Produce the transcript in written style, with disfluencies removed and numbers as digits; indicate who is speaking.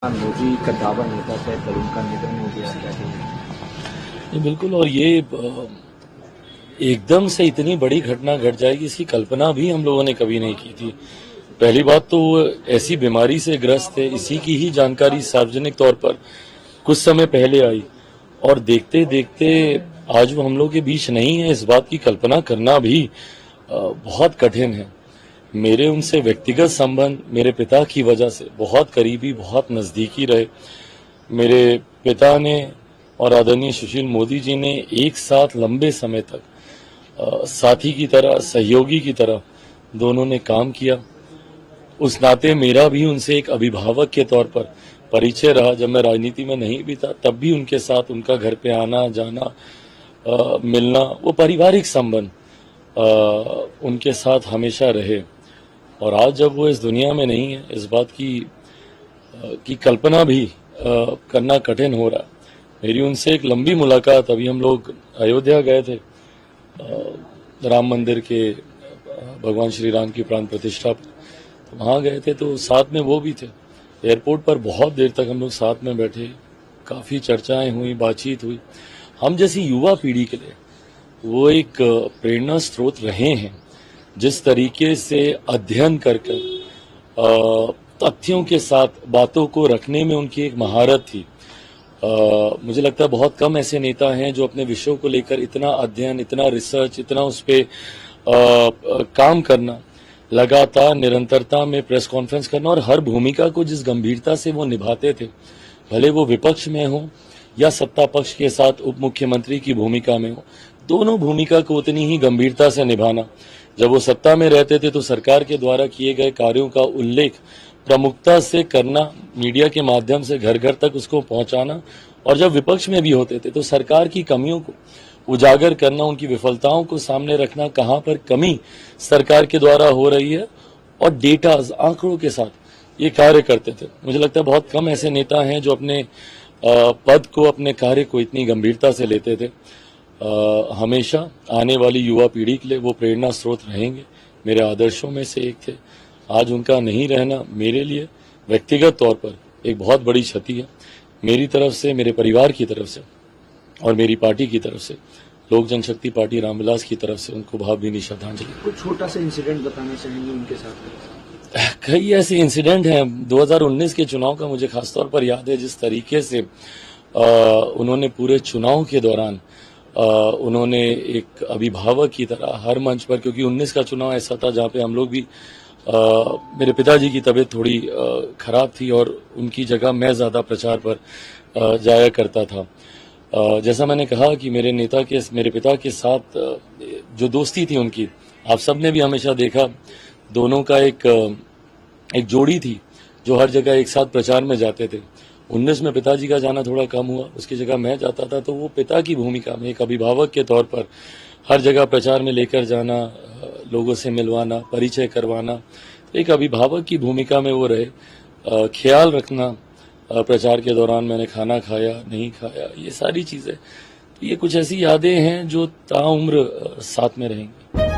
Speaker 1: मोदी का दावा नेता थे पर उनका निधन हो गया, क्या कहेंगे?
Speaker 2: बिल्कुल। और ये एकदम से इतनी बड़ी घटना घट जाएगी इसकी कल्पना भी हम लोगों ने कभी नहीं की थी। पहली बात तो वो ऐसी बीमारी से ग्रस्त थे, इसी की ही जानकारी सार्वजनिक तौर पर कुछ समय पहले आई और देखते देखते आज वो हम लोग के बीच नहीं है। इस बात की कल्पना करना भी बहुत कठिन है। मेरे उनसे व्यक्तिगत संबंध मेरे पिता की वजह से बहुत करीबी, बहुत नजदीकी रहे। मेरे पिता ने और आदरणीय सुशील मोदी जी ने एक साथ लंबे समय तक साथी की तरह, सहयोगी की तरह दोनों ने काम किया। उस नाते मेरा भी उनसे एक अभिभावक के तौर पर परिचय रहा। जब मैं राजनीति में नहीं भी था तब भी उनके साथ उनका घर पे आना जाना, मिलना, वो पारिवारिक संबंध उनके साथ हमेशा रहे। और आज जब वो इस दुनिया में नहीं है, इस बात की कल्पना भी करना कठिन हो रहा। मेरी उनसे एक लंबी मुलाकात, अभी हम लोग अयोध्या गए थे राम मंदिर के भगवान श्री राम की प्राण प्रतिष्ठा पर, तो वहाँ गए थे तो साथ में वो भी थे। एयरपोर्ट पर बहुत देर तक हम लोग साथ में बैठे, काफ़ी चर्चाएं हुई, बातचीत हुई। हम जैसी युवा पीढ़ी के लिए वो एक प्रेरणा स्रोत रहे हैं। जिस तरीके से अध्ययन कर तथ्यों के साथ बातों को रखने में उनकी एक महारत थी। मुझे लगता है बहुत कम ऐसे नेता हैं जो अपने विषयों को लेकर इतना अध्ययन, इतना रिसर्च, इतना उस पर काम करना, लगातार निरंतरता में प्रेस कॉन्फ्रेंस करना और हर भूमिका को जिस गंभीरता से वो निभाते थे, भले वो विपक्ष में हो या सत्ता पक्ष के साथ उप मुख्यमंत्री की भूमिका में हो, दोनों भूमिका को उतनी ही गंभीरता से निभाना। जब वो सत्ता में रहते थे तो सरकार के द्वारा किए गए कार्यों का उल्लेख प्रमुखता से करना, मीडिया के माध्यम से घर घर तक उसको पहुंचाना, और जब विपक्ष में भी होते थे तो सरकार की कमियों को उजागर करना, उनकी विफलताओं को सामने रखना, कहां पर कमी सरकार के द्वारा हो रही है, और डेटा, आंकड़ों के साथ ये कार्य करते थे। मुझे लगता है बहुत कम ऐसे नेता हैं जो अपने पद को, अपने कार्य को इतनी गंभीरता से लेते थे। हमेशा आने वाली युवा पीढ़ी के लिए वो प्रेरणा स्रोत रहेंगे। मेरे आदर्शों में से एक थे। आज उनका नहीं रहना मेरे लिए व्यक्तिगत तौर पर एक बहुत बड़ी क्षति है। मेरी तरफ से, मेरे परिवार की तरफ से और मेरी पार्टी की तरफ से, लोक जनशक्ति पार्टी रामविलास की तरफ से उनको भावभीनी श्रद्धांजलि।
Speaker 1: कुछ छोटा सा इंसिडेंट बताना चाहेंगे उनके साथ?
Speaker 2: कई ऐसे इंसिडेंट हैं। 2019 के चुनाव का मुझे खासतौर पर याद है, जिस तरीके से उन्होंने पूरे चुनाव के दौरान उन्होंने एक अभिभावक की तरह हर मंच पर, क्योंकि 19 का चुनाव ऐसा था जहाँ पे हम लोग भी, मेरे पिताजी की तबीयत थोड़ी खराब थी और उनकी जगह मैं ज़्यादा प्रचार पर जाया करता था। जैसा मैंने कहा कि मेरे पिता के साथ जो दोस्ती थी उनकी, आप सब ने भी हमेशा देखा, दोनों का एक जोड़ी थी जो हर जगह एक साथ प्रचार में जाते थे। 19 में पिताजी का जाना थोड़ा कम हुआ, उसकी जगह मैं जाता था, तो वो पिता की भूमिका में एक अभिभावक के तौर पर हर जगह प्रचार में लेकर जाना, लोगों से मिलवाना, परिचय करवाना, एक अभिभावक की भूमिका में वो रहे। ख्याल रखना, प्रचार के दौरान मैंने खाना खाया नहीं खाया, ये सारी चीज़ें, तो ये कुछ ऐसी यादें हैं जो ताउम्र साथ में रहेंगी।